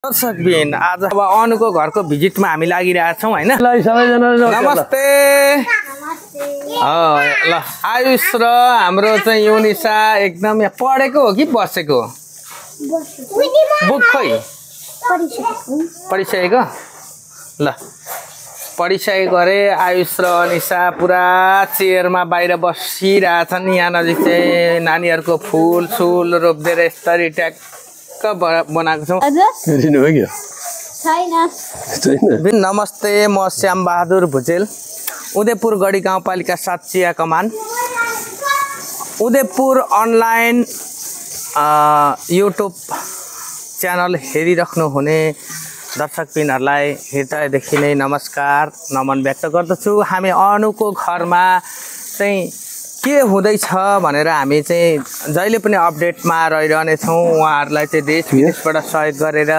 दर्शकबिन आज अब अनुको घरको भिजिटमा हामी लागिरहेछौँ हैन। नमस्ते। ल आयुष र हाम्रो चाहिँ युनिसा एकदम यहाँ पढेको हो कि बसेको? बुक खै पढिसकेको? ल पढिसकेको अरे। आयुष र अनिसा पुरा चेयरमा बाहिर बसिरहेछन्। यहाँ नजिक चाहिँ नानीहरूको फुल सुल रोप्दै यस्तरी ट्याक्क बनाएको छौँ। नमस्ते, म श्याम बहादुर भुजेल, उदयपुर गढी गाउँपालिका 7 चिया कमान, उदयपुर अनलाइन युट्युब च्यानल हेरिराख्नु हुने दर्शकबिनहरूलाई हृदयदेखि नै नमस्कार नमन व्यक्त गर्दछु। हामी अनुको घरमा चाहिँ के हुँदैछ भनेर हामी चाहिँ जहिले पनि अपडेटमा रहिरहनेछौँ। उहाँहरूलाई चाहिँ देश विदेशबाट सहयोग गरेर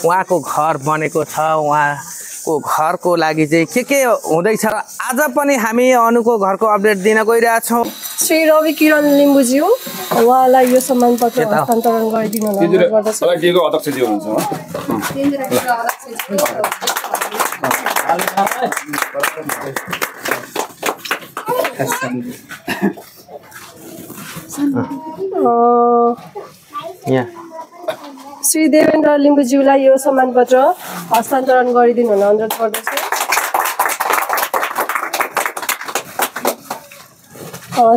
उहाँको घर बनेको छ, उहाँको घरको लागि चाहिँ के हुँदैछ। आज पनि हामी अनुको घरको अपडेट दिन गइरहेछौँ। श्री रवि किरण लिम्बुज्यू, उहाँलाई यो सम्मान पत्र हस्तान्तरण गरिदिनु पर्दछ। अध्यक्षज्यू हुनुहुन्छ। श्री देवेन्द्र लिम्बुज्यूलाई यो सम्मान पत्र हस्तान्तरण गरिदिनु हुन अनुरोध गर्दछु।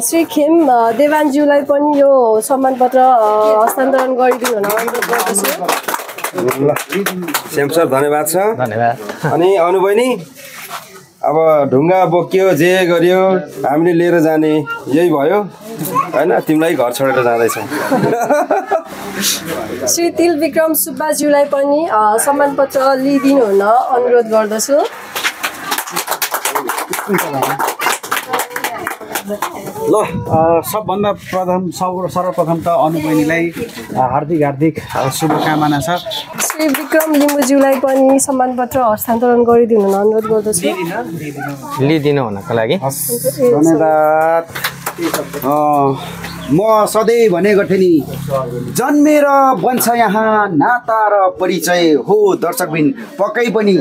श्री खेम देवानज्यूलाई पनि यो सम्मान पत्र हस्तान्तरण गरिदिनु हुन अनुरोध गर्दछु। श्याम सर धन्यवाद छ। धन्यवाद। अनि अनु बहिनी, अब ढुङ्गा बोक्यो जे गर्यो हामीले लिएर जाने यही भयो हैन, तिमीलाई घर छोडेर जाँदैछौँ। श्री तिल विक्रम सुब्बाज्यूलाई पनि सम्मान पत्र लिइदिनु हुन अनुरोध गर्दछु। ल सबभन्दा सर्वप्रथम त अनु बहिनीलाई हार्दिक शुभकामना छ। श्री विक्रम लिम्बुज्यूलाई पनि सम्मान पत्र हस्तान्तरण गरिदिनु हुन अनुरोध गर्दछु। लिइदिनु हुनको लागि धन्यवाद। म सधैँ भनेको थिएँ नि, जन्मेर बन्छ यहाँ नाता र परिचय हो। दर्शकबिन पक्कै पनि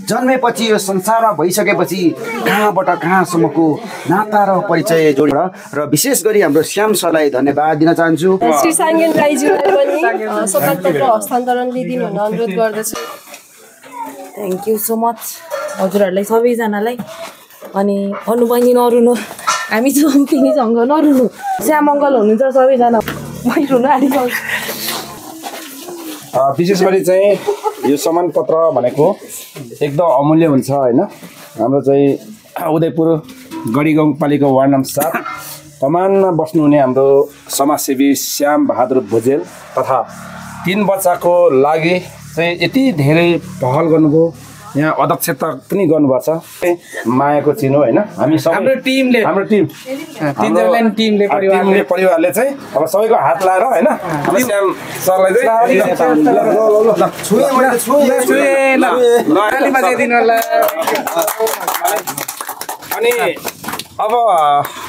जन्मेपछि यो संसारमा भइसकेपछि कहाँबाट कहाँसम्मको नाता र परिचय जोडेर र विशेष गरी हाम्रो श्याम सरलाई धन्यवाद दिन चाहन्छु। श्री साङ्गेन राईज्यूलाई पनि सम्मान पत्र हस्तान्तरण लिइदिनु हुन अनुरोध गर्दछु। थ्याङ्क यू सो मच हजुरहरूलाई सबैजनालाई। अनि अनु बहिनी नरुनु, हामी तिमीसँग नरुनु, श्याम अङ्कल हुनुहुन्छ सबैजना, मै रुनु आँटिसक्छु। विशेष गरी चाहिँ यो सम्मान पत्र भनेको एकदम अमूल्य हुन्छ हैन। हाम्रो चाहिँ उदयपुर गढी गाउँपालिका वार्ड नम्बर 7 कमानमा बस्नुहुने हाम्रो समाजसेवी श्याम बहादुर भुजेल तथा 3 बच्चाको लागि चाहिँ यति धेरै पहल गर्नुभयो। यहाँ अध्यक्षता पनि गर्नुभएको छ, मायाको चिनो हैन। हामी हाम्रो टिमले परिवारले चाहिँ अब सबैको हात लाएर हैन श्याम सरलाई अनि अब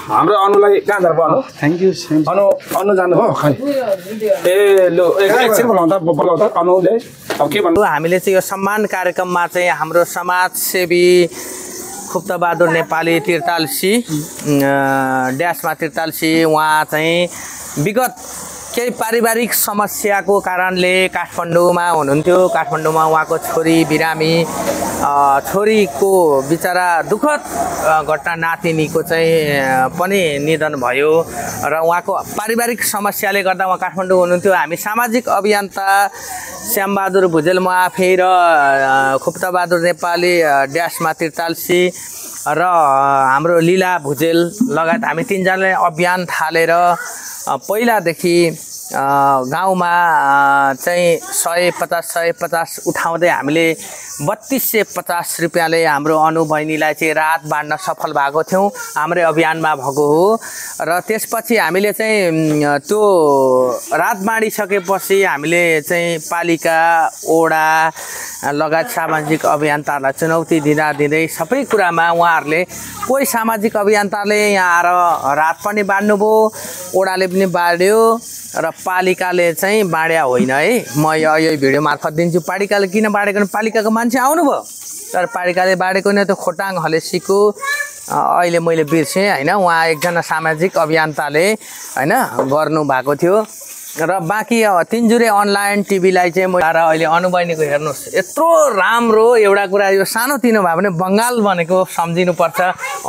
हाम्रो अनुलाई कहाँ जानु पर्यो? Thank you. अनु जानुभयो खै? ए लु एकछिन बोलाउँदा अनुले अब के भन्नु? हामीले चाहिँ यो सम्मान कार्यक्रममा चाहिँ हाम्रो समाजसेवी खुप्तबहादुर नेपाली तिर्तालसी ड्यासमा तिर्तालसी, उहाँ चाहिँ विगत केही पारिवारिक समस्याको कारणले काठमाडौँमा हुनुहुन्थ्यो। काठमाडौँमा उहाँको छोरी बिरामी, छोरीको बिचरा दुःखद घटना नातिनीको चाहिँ पनि निधन भयो र उहाँको पारिवारिक समस्याले गर्दा उहाँ काठमाडौँ हुनुहुन्थ्यो। हामी सामाजिक अभियन्ता श्यामबहादुर भुजेल, म आफै र खुप्तबहादुर नेपाली ड्यासमा तिर्तालसी र हाम्रो लीला भुजेल लगायत हामी 3 जनाले अभियान थालेर पहिलादेखि गाउँमा चाहिँ 150 उठाउँदै हामीले 3250 रुपियाँले हाम्रो अनु बहिनीलाई चाहिँ राहत बाँड्न सफल भएको थियौँ। हाम्रै अभियानमा भएको हो र त्यसपछि हामीले चाहिँ त्यो राहत बाँडिसकेपछि हामीले चाहिँ पालिका, ओडा लगायत सामाजिक अभियन्ताहरूलाई चुनौती दिँदै सबै कुरामा उहाँहरूले कोही सामाजिक अभियन्ताले यहाँ आएर रात पनि बाँड्नुभयो, ओडाले पनि बाँड्यो र पालिकाले चाहिँ बाँड्या होइन है। म यो भिडियो मार्फत दिन्छु, पालिकाले किन बाँडेको भने पालिकाको मान्छे आउनुभयो तर पालिकाले बाँडेको नै त खोटाङ हलेसीको अहिले मैले बिर्सेँ होइन, उहाँ एकजना सामाजिक अभियन्ताले होइन गर्नुभएको थियो। र बाँकी तिनजुरे अनलाइन टिभीलाई चाहिँ म अहिले अनुबहिनीको हेर्नुहोस् यत्रो राम्रो एउटा कुरा, यो सानोतिनो भए पनि बङ्गाल भनेको सम्झिनुपर्छ।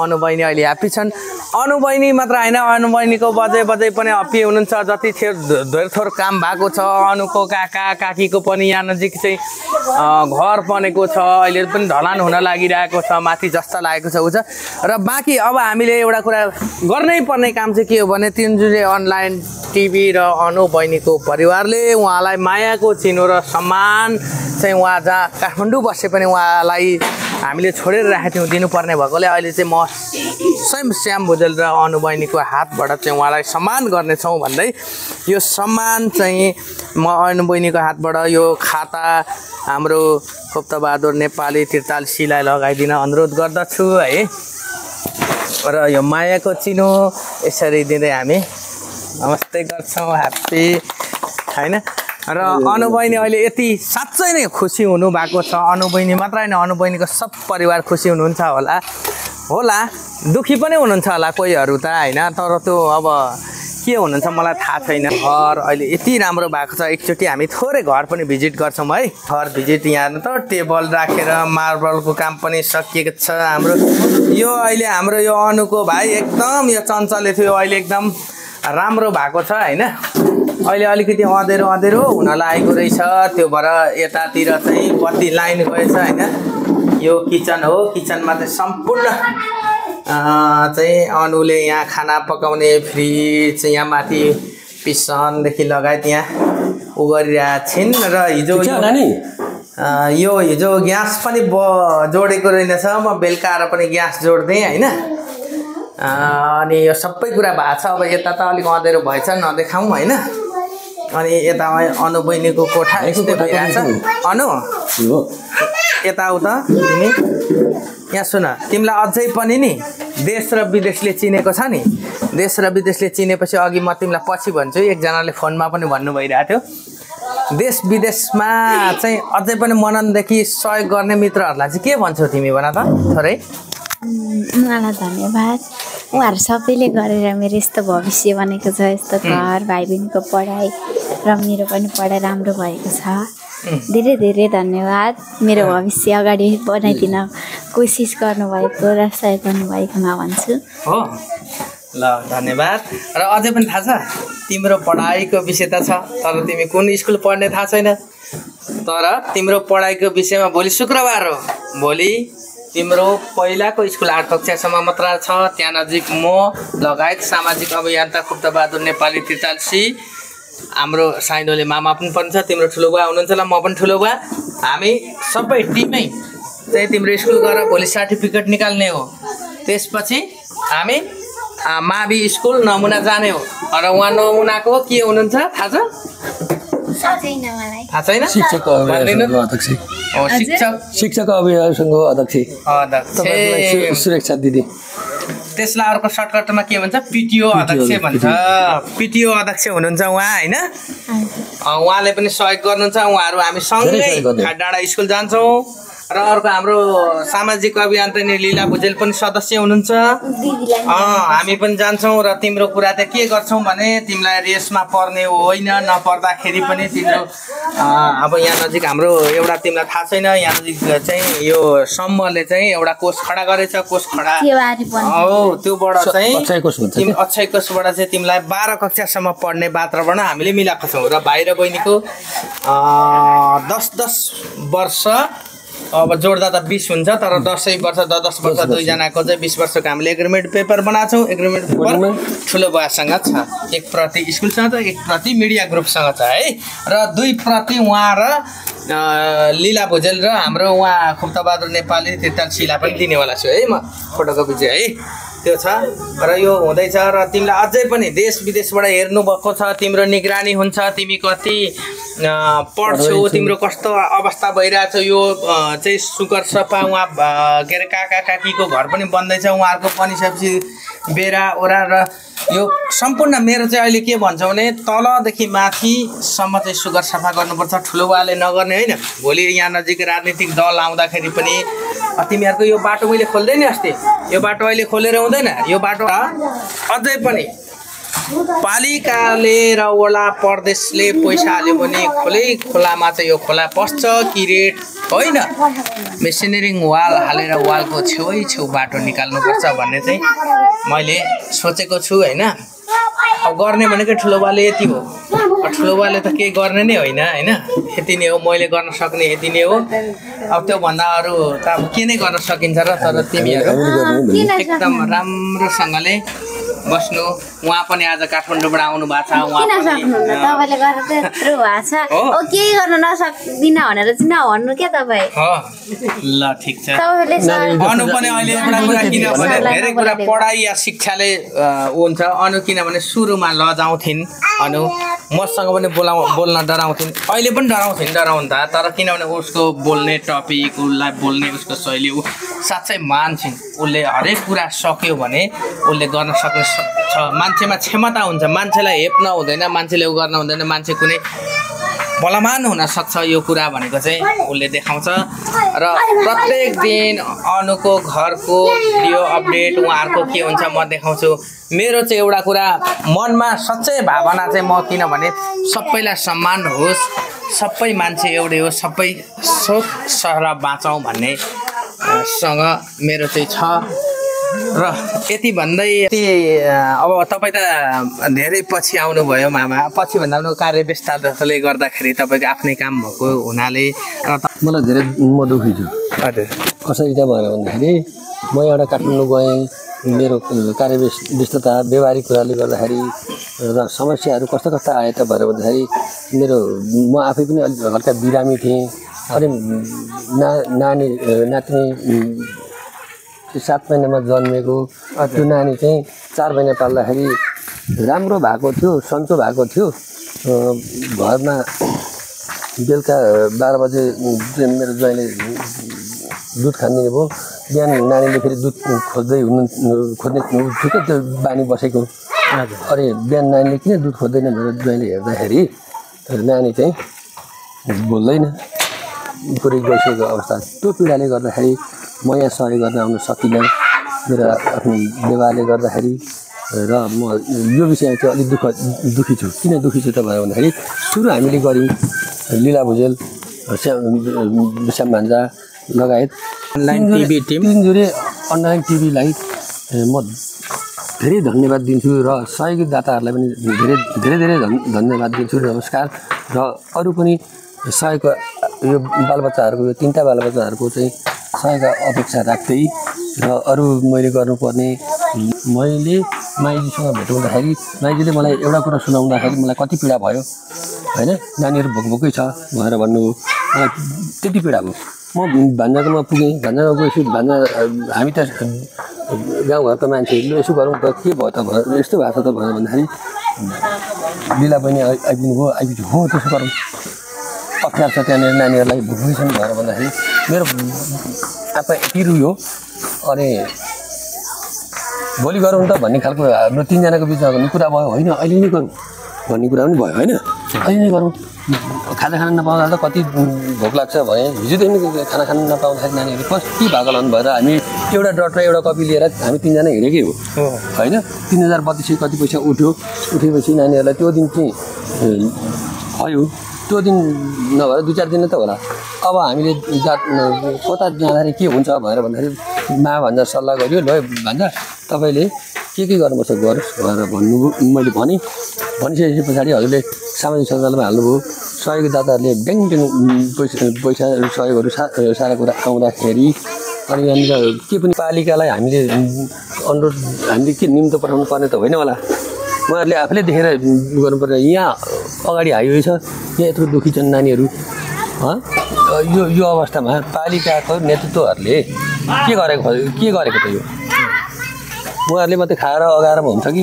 अनुबहिनी अहिले ह्याप्पी छन्। अनुबहिनी मात्र होइन, अनुबहिनीको बजै पनि हप्पी हुनुहुन्छ। जति धेरै थोर काम भएको छ, अनुको काका काकीको पनि यहाँ नजिक चाहिँ घर बनेको छ, अहिले पनि ढलान हुन लागिरहेको छ, माथि जस्ता लागेको छ उ छ। र बाँकी अब हामीले एउटा कुरा गर्नै पर्ने काम चाहिँ के हो भने तिनजुरे अनलाइन टिभी र अनुबहिनीको परिवारले उहाँलाई मायाको चिनो र सम्मान चाहिँ उहाँ जहाँ काठमाडौँ बसे पनि उहाँलाई हामीले छोडेर राखेको थियौँ दिनुपर्ने भएकोले अहिले चाहिँ म स्वयं श्याम भुजेल र अनुबहिनीको हातबाट चाहिँ उहाँलाई सम्मान गर्नेछौँ भन्दै यो सम्मान चाहिँ म अनुबहिनीको हातबाट यो खाता हाम्रो खुप्तबहादुर नेपाली त्रितालसीलाई लगाइदिन अनुरोध गर्दछु है। र यो मायाको चिनो यसरी दिँदै हामी नमस्ते गर्छौँ, ह्याप्पी होइन। र अनुबहिनी अहिले यति साँच्चै नै खुसी हुनुभएको छ। अनुबहिनी मात्र होइन, अनुबहिनीको सब परिवार खुसी हुनुहुन्छ होला दुःखी पनि हुनुहुन्छ होला कोहीहरू त होइन, तर त्यो अब के हुनुहुन्छ मलाई थाहा छैन। घर अहिले यति राम्रो भएको छ, एकचोटि हामी थोरै घर पनि भिजिट गर्छौँ है। घर भिजिट यहाँ त टेबल राखेर मार्बलको काम पनि सकिएको छ हाम्रो। यो अहिले हाम्रो यो अनुको भाइ एकदम यो चञ्चले थियो, अहिले एकदम राम्रो भएको छ होइन। अहिले अलिकति अँधेरो हुन लागेको रहेछ, त्यो भएर यतातिर चाहिँ बत्ती लाइन गएछ होइन। यो किचन हो, किचनमा चाहिँ सम्पूर्ण चाहिँ अनुले यहाँ खाना पकाउने फ्रिज यहाँ माथि पिसनदेखि लगायत यहाँ उ गरिरहेको छिन्। र हिजो ग्यास पनि जोडेको रहेछ, म बेलुका आएर पनि ग्यास जोड्दै होइन। अनि यो सबै कुरा भएको छ। अब यता त अलिक अँधेरो भएछ नदेखाउँ होइन। अनि यता अनुबहिनीको कोठा यस्तै भइरहेछ। अनु यताउता तिमी यहाँ सुन, तिमीलाई अझै पनि नि देश र विदेशले चिनेको छ नि, देश र विदेशले चिनेपछि अघि म तिमीलाई पछि भन्छु, एकजनाले फोनमा पनि भन्नु भइरहेको थियो देश विदेशमा चाहिँ अझै पनि मननदेखि सहयोग गर्ने मित्रहरूलाई चाहिँ के भन्छौ तिमी भन त थोरै। उहाँलाई धन्यवाद, उहाँहरू सबैले गरेर मेरो यस्तो भविष्य बनेको छ, यस्तो घर भाइ बहिनीको पढाइ र मेरो पनि पढाइ राम्रो भएको छ। धेरै धेरै धन्यवाद मेरो भविष्य अगाडि बनाइदिन कोसिस गर्नुभएको र सहयोग गर्नुभएकोमा भन्छु। हो ल धन्यवाद। र अझै पनि थाहा छ तिम्रो पढाइको विषय त छ, तर तिमी कुन स्कुल पढ्ने थाहा छैन। तर तिम्रो पढाइको विषयमा भोलि शुक्रबार हो, भोलि तिम्रो पहिलाको स्कुल 8 कक्षासम्म मात्र छ। त्यहाँ नजिक म लगायत सामाजिक अभियन्ता खुप्तबहादुर नेपाली त्रितालसी, हाम्रो साइनोले मामा पनि पर्छ, तिम्रो ठुलो बुवा हुनुहुन्छ ल, म पनि ठुलो बुवा, हामी सबै टिमै चाहिँ तिम्रो स्कुल गएर भोलि सर्टिफिकेट निकाल्ने हो। त्यसपछि हामी मावि स्कुल नमुना जाने हो। र उहाँ नमुनाको के हुनुहुन्छ थाहा छ? थाहा छैन? शिक्षक अभिभावक अध्यक्ष सुरक्षा दिदी, त्यसलाई अर्को सर्टकटमा के भन्छ पिटिओ अध्यक्ष भन्छ। पिटिओ अध्यक्ष हुनुहुन्छ उहाँ होइन। उहाँले पनि सहयोग गर्नुहुन्छ। उहाँहरू हामी सँगै डाँडा स्कुल जान्छौँ। र अर्को हाम्रो सामाजिक अभियन्ता लीला भुजेल पनि सदस्य हुनुहुन्छ। हामी पनि जान्छौँ। र तिम्रो कुरा त के गर्छौँ भने तिमीलाई रेसमा पर्ने होइन, नपर्दाखेरि पनि तिम्रो अब यहाँ नजिक हाम्रो एउटा तिमीलाई थाहा छैन, यहाँ नजिक चाहिँ यो समूहले चाहिँ एउटा कोष खडा गरेछ। कोष खडा हो, त्योबाट चाहिँ तिमी अक्षय कोषबाट चाहिँ तिमीलाई 12 कक्षासम्म पढ्ने वातावरण हामीले मिलाएको छौँ। र भाइ र बहिनीको 10-10 वर्ष अब जोड्दा त 20 हुन्छ, तर 10 वर्ष 10 वर्ष दुईजनाको चाहिँ 20 वर्षको हामीले एग्रिमेन्ट पेपर बनाएको छौँ। एग्रिमेन्ट पेपर ठुलो बुवासँग छ, एक प्रति स्कुलसँग छ, एक प्रति मिडिया ग्रुपसँग छ है। र 2 प्रति उहाँ र लीला भुजेल र हाम्रो उहाँ खुप्तबहादुर नेपाली त्रितालसीलाई पनि दिनेवाला छु है म फोटोकपी चाहिँ है। त्यो छ र यो हुँदैछ र तिमीलाई अझै पनि देश विदेशबाट हेर्नु भएको छ तिम्रो निगरानी हुन्छ तिमी कति पढ्छौ तिम्रो कस्तो अवस्था भइरहेछ यो चाहिँ सुगर सफा उहाँ के अरे काका काकीको घर पनि बन्दैछ उहाँहरूको पनि सब्जी बेरा ओरा र यो सम्पूर्ण मेरो चाहिँ अहिले के भन्छ भने तलदेखि माथिसम्म चाहिँ सुगर सफा गर्नुपर्छ ठुलोबाले नगर्ने होइन भोलि यहाँ नजिक राजनीतिक दल आउँदाखेरि पनि तिमीहरूको यो बाटो मैले खोल्दै नि अस्ति यो बाटो अहिले खोलेर हुँदैन यो बाटो अझै पनि पालिकाले र वडा प्रदेशले पैसा हाल्यो भने खोलामा चाहिँ यो खोला पस्छ कि रेट होइन मेसिनरिङ वाल हालेर वालको छेउ बाटो निकाल्नुपर्छ भन्ने चाहिँ मैले सोचेको छु होइन अब गर्ने भनेको ठुलोबाले यति हो ठुलोबाले त केही गर्ने नै होइन होइन यति नै हो मैले गर्न सक्ने यति नै हो अब त्योभन्दा अरू त अब के नै गर्न सकिन्छ र तर तिमीहरू एकदम राम्रोसँगले बस्नु उहाँ पनि आज काठमाडौँबाट आउनु भएको छ उहाँ तपाईँले गरेर त्यत्रो भएको छ ओ केही गर्न नसक्दिनँ भनेर चाहिँ नभन्नु क्या तपाईँ ल ठिक छ अनु पनि अहिले एउटा कुरा किनभने धेरै कुरा पढाइ या शिक्षाले हुन्छ अनु किनभने सुरुमा लजाउँथिन् अनु मसँग पनि बोल्न डराउँथिन् अहिले पनि डराउँनु त तर किनभने उसको बोल्ने टपिक उसलाई बोल्ने उसको शैली ऊ साँच्चै मान्छन् उसले हरेक कुरा सक्यो भने उसले गर्न सक्ने छ मान्छेमा क्षमता हुन्छ मान्छेलाई हेप्न हुँदैन मान्छेले उ गर्न हुँदैन मान्छे कुनै बलवान हुन सक्छ यो कुरा भनेको चाहिँ उसले देखाउँछ र प्रत्येक दिन अनुको घरको भिडियो अपडेट उहाँहरूको के हुन्छ म देखाउँछु मेरो चाहिँ एउटा कुरा मनमा सच्चै भावना चाहिँ म किनभने सबैलाई सम्मान होस् सबै मान्छे एउटै हो सबै सोच सहर बाँचौँ भन्ने सँग मेरो चाहिँ छ र यति भन्दै अब तपाईँ त धेरै पछि आउनुभयो मामा पछि भन्दा पनि कार्य व्यस्तताले गर्दाखेरि तपाईँको आफ्नै काम भएको हुनाले मलाई धेरै म दुखी छु हजुर कसरी त भएर भन्दाखेरि म एउटा काठमाडौँ गएँ मेरो कार्य व्यस्तता व्यवहारिक कुराले गर्दाखेरि र समस्याहरू कस्ता कस्ता आए त भनेर भन्दाखेरि मेरो म आफै पनि अलिक हल्का बिरामी थिएँ अनि नातिनी 7 महिनामा जन्मेको त्यो नानी चाहिँ 4 महिना पाल्दाखेरि राम्रो भएको थियो सन्चो भएको थियो घरमा बेलुका 12 बजे मेरो ज्वाइँले दुध खानिदिने भयो बिहान नानीले फेरि दुध खोज्ने ठिकै त्यो बानी बसेको अरे बिहान नानीले किन दुध खोज्दैन मेरो ज्वाइँले हेर्दाखेरि नानी चाहिँ बोल्दैन पुरै गइसकेको अवस्था त्यो पीडाले गर्दाखेरि म यहाँ सहयोग गर्न आउन सकिनँ मेरो आफ्नो व्यवहारले गर्दाखेरि र म यो विषयमा चाहिँ अलिक दुखी छु किन दुखी छु त भयो भन्दाखेरि सुरु हामीले गऱ्यौँ लीला भुजेल श्याम भान्जा लगायत अनलाइन टिभी टिम तिनजुरे अनलाइन टिभीलाई म धेरै धन्यवाद दिन्छु र सहयोगदाताहरूलाई पनि धेरै धेरै धन्यवाद दिन्छु नमस्कार र अरू पनि सहयोग यो बालबच्चाहरूको यो 3टा बालबच्चाहरूको चाहिँ सहयोग अपेक्षा राख्दै र अरू मैले गर्नुपर्ने मैले माइजीसँग भेटाउँदाखेरि माइजीले मलाई एउटा कुरा सुनाउँदाखेरि मलाई कति पीडा भयो हैन नानीहरू भोकभोकै छ भनेर भन्नुभयो मलाई त्यति पीडा भयो म भान्जाकोमा पुगेँ भान्जामा गएपछि भान्जा हामी त गाउँघरको मान्छेहरूले यसो गरौँ त के भयो त यस्तो भएको छ त भनेर भन्दाखेरि लीला बहिनी आइपुग्नु हो त्यसो गरौँ अप्ठ्यारो छ त्यहाँनिर नानीहरूलाई भोकै छन् भनेर भन्दाखेरि मेरो आफै यति रुयो अनि भोलि गरौँ त भन्ने खालको हाम्रो 3 जनाको बिचमा भन्ने कुरा भयो होइन अहिले नै गरौँ भन्ने कुरा पनि भयो होइन अहिले नै गरौँ खाजा खान नपाउँदा त कति भोक लाग्छ भए हिजोदेखि खाना खान नपाउँदाखेरि नानीहरू कति भागलन भएर हामी एउटा डट र एउटा कपी लिएर हामी 3 जना हिँडेकै हो होइन 3032 कति पैसा उठेपछि नानीहरूलाई त्यो दिन चाहिँ भयो त्यो दिन नभएर 2-4 दिन त होला अब हामीले कता जाँदाखेरि के हुन्छ भनेर भन्दाखेरि मा भन्दा सल्लाह गरियो ल भन्दा तपाईँले के गर्नुपर्छ गरोस् भनेर मैले भनिसकेपछि पछाडि हजुरले सामाजिक सञ्जालमा हाल्नुभयो सहयोगदाताहरूले ब्याङ्क पैसा सहयोगहरू सारा कुरा आउँदाखेरि अनि यहाँनिर के पनि पालिकालाई हामीले अनुरोध हामीले के निम्तो पठाउनु पर्ने त होइन होला उहाँहरूले आफूले देखेर गर्नुपर्ने यहाँ अगाडि हाइवे छ यहाँ यत्रो दुखी छन् नानीहरू यो अवस्थामा पालिकाको नेतृत्वहरूले के गरेको त यो उहाँहरूले मात्रै खाएर अगाएरमा हुन्छ कि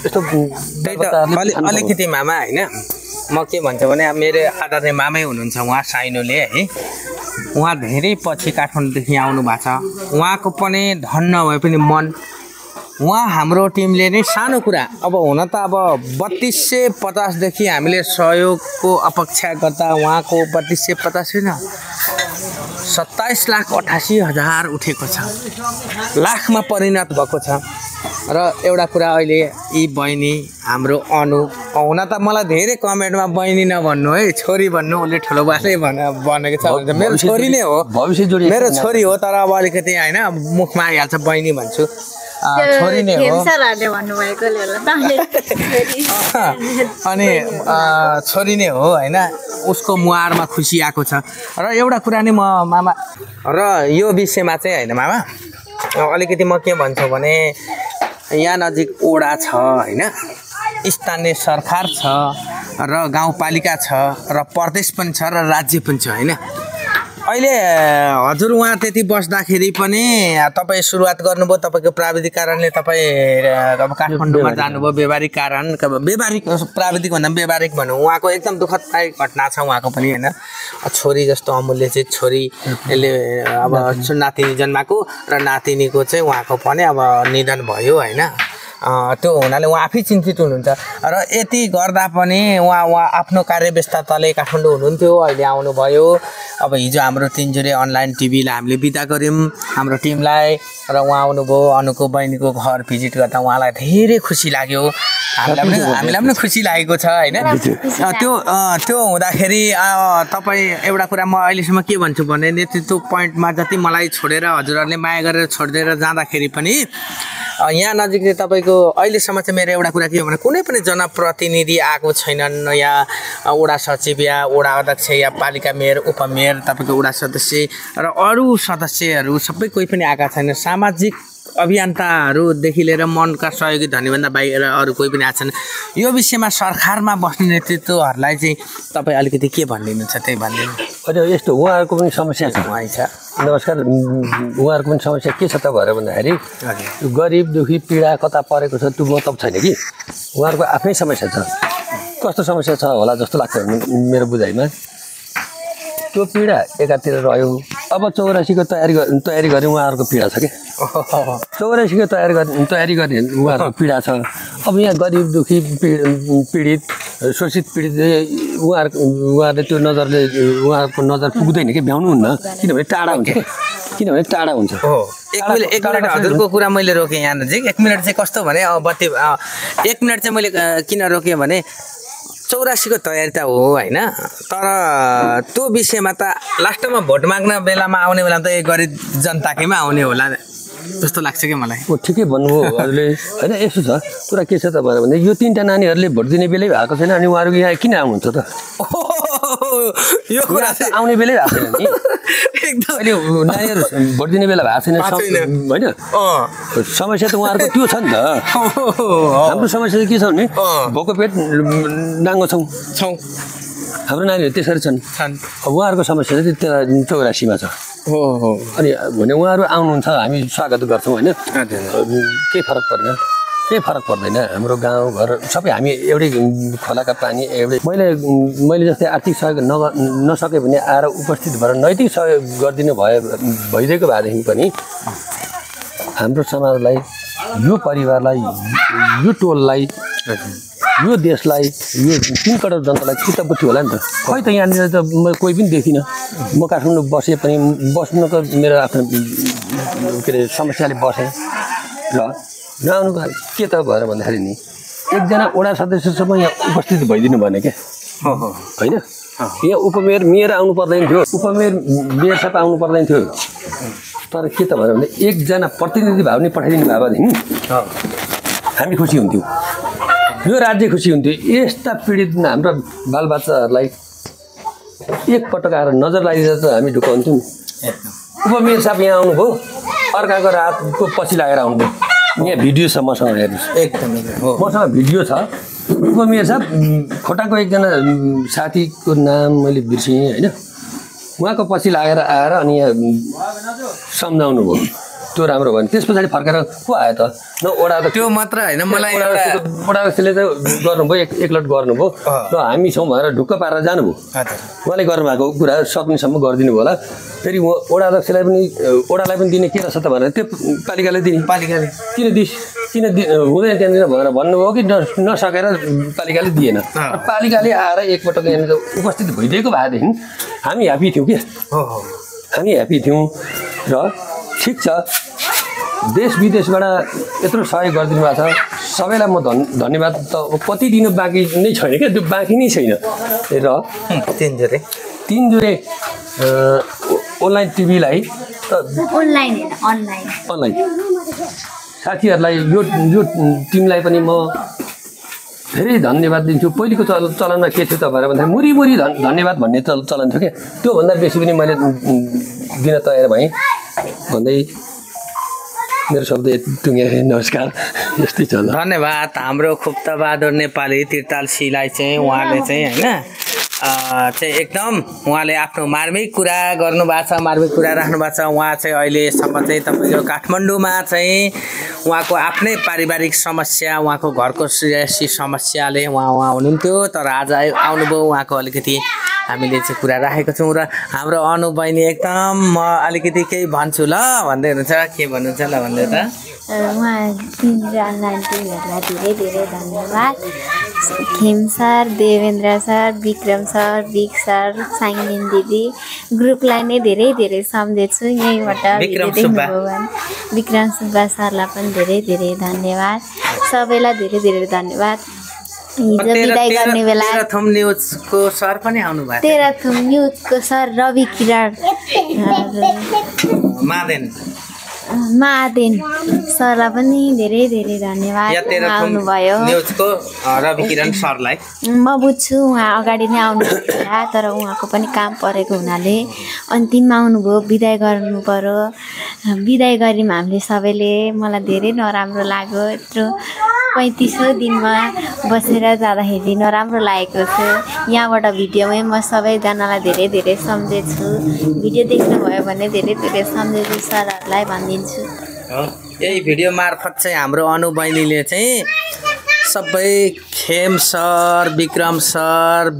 यस्तो त्यही त अलिकति मामा होइन म के भन्छु भने मेरो आदरणीय मामै हुनुहुन्छ उहाँ साइनोले है उहाँ धेरै पछि काठमाडौँदेखि आउनु भएको छ उहाँको पनि धन नभए पनि मन उहाँ हाम्रो टिमले नै सानो कुरा अब हुन त अब 3250देखि हामीले सहयोगको अपेक्षा गर्दा उहाँको 3250 होइन 27,88,000 उठेको छ लाखमा परिणत भएको छ र एउटा कुरा अहिले यी बहिनी हाम्रो अनु हुन त मलाई धेरै कमेन्टमा बहिनी नभन्नु है छोरी भन्नु उसले ठुलो बासै भनेको छ भन्छ मेरो छोरी नै हो भविष्य जोडी मेरो छोरी हो तर अब अलिकति होइन मुखमा आइहाल्छ बहिनी भन्छु छोरी नै हो अनि छोरी नै हो होइन उसको मुहारमा खुसी आएको छ र एउटा कुरा नै म मामा र यो विषयमा चाहिँ होइन मामा अलिकति म के भन्छु भने यहाँ नजिक ओडा छ होइन स्थानीय सरकार छ र गाउँपालिका छ र प्रदेश पनि छ र राज्य पनि छ होइन अहिले हजुर उहाँ त्यति बस्दाखेरि पनि तपाईँ सुरुवात गर्नुभयो तपाईँको प्राविधिक कारणले तपाईँ अब काठमाडौँमा जानुभयो व्यावहारिक कारण व्यावहारिक प्राविधिक भन्दा व्यावहारिक भनौँ उहाँको एकदम दुःखदायक घटना छ उहाँको पनि होइन छोरी जस्तो अमूल्य चाहिँ छोरीले अब नातिनी जन्माएको र नातिनीको चाहिँ उहाँको पनि अब निधन भयो होइन त्यो हुनाले उहाँ आफै चिन्तित हुनुहुन्छ र यति गर्दा पनि उहाँ आफ्नो कार्यव्यस्तताले काठमाडौँ हुनुहुन्थ्यो अहिले आउनुभयो अब हिजो हाम्रो तिनजुरे अनलाइन टिभीलाई हामीले बिदा गऱ्यौँ हाम्रो टिमलाई र उहाँ आउनुभयो अनुको बहिनीको घर भिजिट गर्दा उहाँलाई धेरै खुसी लाग्यो हामीलाई पनि खुसी लागेको छ होइन त्यो हुँदाखेरि तपाईँ एउटा कुरा म अहिलेसम्म के भन्छु भने नेतृत्व पोइन्टमा जति मलाई छोडेर हजुरहरूले माया गरेर छोडिदिएर जाँदाखेरि पनि यहाँ नजिक चाहिँ तपाईँको अहिलेसम्म चाहिँ मेरो एउटा कुरा के हो भने कुनै पनि जनप्रतिनिधि आएको छैनन् या वडा सचिव या वडा अध्यक्ष या पालिका मेयर उपमेयर तपाईँको वडा सदस्य र अरू सदस्यहरू सबै कोही पनि आएका छैनन् सामाजिक अभियन्ताहरूदेखि लिएर मनका सहयोगी धनीभन्दा बाहिर अरू कोही पनि आएको छैन यो विषयमा सरकारमा बस्ने नेतृत्वहरूलाई चाहिँ तपाईँ अलिकति के भनिदिनुहुन्छ त्यही भनिदिनु हजुर यस्तो उहाँहरूको पनि समस्या छ उहाँ छ नमस्कार उहाँहरूको पनि समस्या के छ त भनेर भन्दाखेरि गरिब दुखी पीडा कता परेको छ त्यो मतलब छैन कि उहाँहरूको आफ्नै समस्या छ कस्तो समस्या छ होला जस्तो लाग्छ मेरो बुझाइमा त्यो पीडा एकातिर रह्यो अब 84को तयारी गरे उहाँहरूको पीडा छ क्या 84को तयारी गर्ने उहाँहरूको पीडा छ अब यहाँ गरिब दुखी पीडित शोषित पीडित उहाँहरूले त्यो नजरले उहाँहरूको नजर पुग्दैन कि भ्याउनुहुन्न किनभने टाढा हुन्छ एक मिनट हजुरको कुरा मैले रोकेँ यहाँ नजिक 1 मिनट चाहिँ कस्तो भने अब 1 मिनट चाहिँ मैले किन रोकेँ भने 84को तयारी त हो होइन तर त्यो विषयमा त लास्टमा भोट माग्न बेलामा आउने बेला त गरिब जनताकैमा आउने होला जस्तो लाग्छ कि मलाई ठिकै भन्नुभयो हजुरले होइन यस्तो छ कुरा के छ त भने यो 3टा नानीहरूले भोट दिने बेलै भएको छैन अनि उहाँहरू यहाँ किन आउनुहुन्छ त यो कुरा चाहिँ आउने बेलै भएको छैन नि एकदम अहिले नानीहरू भोट दिने बेला भएको छैन होइन समस्या त उहाँहरूको त्यो छ नि त हाम्रो समस्या चाहिँ के छ भने भोको पेट नाङ्गो छौँ हाम्रो नानीहरू त्यसरी छन् अब उहाँहरूको समस्या चाहिँ 84मा छ अनि भने उहाँहरू आउनुहुन्छ हामी स्वागत गर्छौँ होइन केही फरक पर्दैन हाम्रो गाउँघर सबै हामी एउटै खोलाका पानी एउटै मैले जस्तै आर्थिक सहयोग नसके भने आएर उपस्थित भएर नैतिक सहयोग गरिदिनु भइदिएको भएदेखि पनि हाम्रो समाजलाई यो परिवारलाई यो टोललाई यो देशलाई यो 3 करोड जनतालाई चित्तबुद्धि होला नि त खै त यहाँनिर त म कोही पनि देखिनँ म काठमाडौँ बसे पनि बस्नुको मेरो आफ्नो के अरे समस्याले बसेँ र नआउनुको के त भएर भन्दाखेरि नि एकजना वडा सदस्यसम्म यहाँ उपस्थित भइदिनु भने क्या होइन यहाँ उपमेयर मेयर आउनु पर्दैन थियो मेयर साहब आउनु पर्दैन थियो तर के त भयो भने एकजना प्रतिनिधि भाव नै पठाइदिनु भयो भनेदेखि हामी खुसी हुन्थ्यौँ यो राज्य खुसी हुन्थ्यो यस्ता पीडित हाम्रो बालबच्चाहरूलाई एकपटक आएर नजर लगाइदिँदा त हामी ढुक्क हुन्थ्यौँ उपमेयर साहब यहाँ आउनुभयो अर्काको रातको पछि लागेर आउनुभयो यहाँ भिडियो छ मसँग हेर्नुहोस् एकदमै मसँग भिडियो छ उपमेयर साहब खोटाको एकजना साथीको नाम मैले बिर्सेँ होइन उहाँको पछि लागेर आएर अनि यहाँ सम्झाउनु भयो त्यो राम्रो भयो नि त्यस पछाडि फर्केर को आयो त न ओडा त त्यो मात्र होइन मलाई ओडाले त गर्नुभयो एकलट गर्नुभयो र हामी छौँ भनेर ढुक्क पारेर जानुभयो उहाँले गर्नुभएको कुरा सक्नेसम्म गरिदिनु भयो होला फेरि ओडा अध्यक्षलाई पनि ओडालाई पनि दिने के रहेछ त भनेर त्यो पालिकाले दिने पालिकाले किन हुँदैन त्यहाँनिर भनेर भन्नुभयो कि नसकेर पालिकाले दिएन पालिकाले आएर एकपटक यहाँनिर उपस्थित भइदिएको भएदेखि हामी ह्याप्पी थियौँ कि हामी ह्याप्पी थियौँ र ठिक छ देश विदेशबाट यत्रो सहयोग गरिदिनु भएको छ सबैलाई म धन्यवाद त कति दिनु बाँकी नै छैन क्या त्यो बाँकी नै छैन र तीन जोरे अनलाइन टिभीलाई अनलाइन साथीहरूलाई यो टिमलाई पनि म धेरै धन्यवाद दिन्छु पहिलेको चलनमा के थियो त भनेर भन्दा मुरी धन्यवाद भन्ने चलन थियो क्या त्योभन्दा बेसी पनि मैले दिन तयार भएँ भन्दै मेरो शब्द टुङ्गेर नमस्कार यस्तै छ धन्यवाद हाम्रो खुप्तबहादुर नेपाली तिर्तालसीलाई चाहिँ उहाँले चाहिँ होइन चाहिँ एकदम उहाँले आफ्नो मार्मिक कुरा गर्नुभएको छ मार्मिक कुरा राख्नु भएको छ उहाँ चाहिँ अहिलेसम्म चाहिँ तपाईँको काठमाडौँमा चाहिँ उहाँको आफ्नै पारिवारिक समस्या उहाँको घरको सियासी समस्याले उहाँ हुनुहुन्थ्यो तर आज आउनुभयो उहाँको अलिकति हामीले चाहिँ कुरा राखेको छौँ र हाम्रो अनु बहिनी एकदम म अलिकति केही भन्छु ल भन्दै हुनुहुन्छ के भन्नुहुन्छ ल भन्दै त उहाँ अनलाइन टिमहरूलाई धेरै धेरै धन्यवाद Khem sir Devendra sir Vikram sir बिक सर साङ्गिन दिदी ग्रुपलाई नै धेरै धेरै सम्झेछु यहीँबाट विक्रम सुब्बा सरलाई पनि धेरै धेरै धन्यवाद सबैलाई धेरै धेरै धन्यवाद हिजो बिदाई गर्ने बेला तेह्रथुम न्युजको सर पनि आउनु भएको तेह्रथुम न्युजको सर रवि किरण महादेन सरलाई पनि धेरै धेरै धन्यवाद आउनुभयो न्युजको रवि किरण सरलाई म बुझ्छु उहाँ अगाडि नै आउनुभयो होला तर उहाँको पनि काम परेको हुनाले अन्तिममा आउनुभयो बिदाई गर्नु पर्यो बिदाई गऱ्यौँ हामीले सबैले मलाई धेरै नराम्रो लाग्यो यत्रो 3500 दिनमा बसेर जाँदाखेरि नराम्रो लागेको छ यहाँबाट भिडियोमै म सबैजनालाई धेरै धेरै सम्झेछु भिडियो देख्नुभयो भने धेरै धेरै सम्झेछु सरहरूलाई भनिदिन्छु यही भिडियो मार्फत चाहिँ हाम्रो अनु बहिनीले चाहिँ सबै खेम सर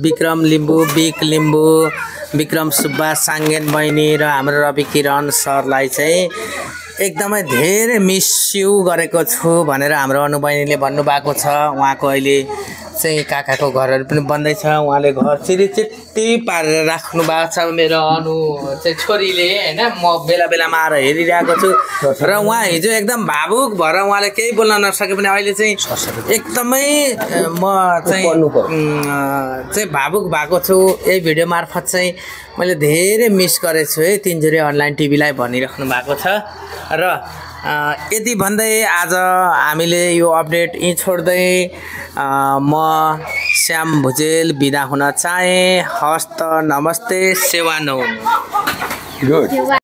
विक्रम लिम्बू बिक लिम्बू विक्रम सुब्बा साङ्गेन बहिनी र हाम्रो रवि किरण सरलाई चाहिँ एकदमै धेरै मिस यु गरेको छु भनेर हाम्रो अनु बहिनीले भन्नुभएको छ उहाँको अहिले चाहिँ काकाको घरहरू पनि बन्दैछ उहाँले घर चिरिचिट्टी पारेर राख्नु भएको छ मेरो अनु चाहिँ छोरीले होइन म बेला बेलामा आएर हेरिरहेको छु र उहाँ हिजो एकदम भावुक भएर उहाँले केही बोल्न नसके पनि अहिले चाहिँ एकदमै म चाहिँ भावुक भएको छु यही भिडियो मार्फत चाहिँ मैले धेरै मिस गरेको छु है तिनजुरे अनलाइन टिभीलाई भनिराख्नु भएको छ र यति भन्दै आज हामीले यो अपडेट यहीँ छोड्दै म श्याम भुजेल बिदा हुन चाहे हस्त नमस्ते सेवा नौ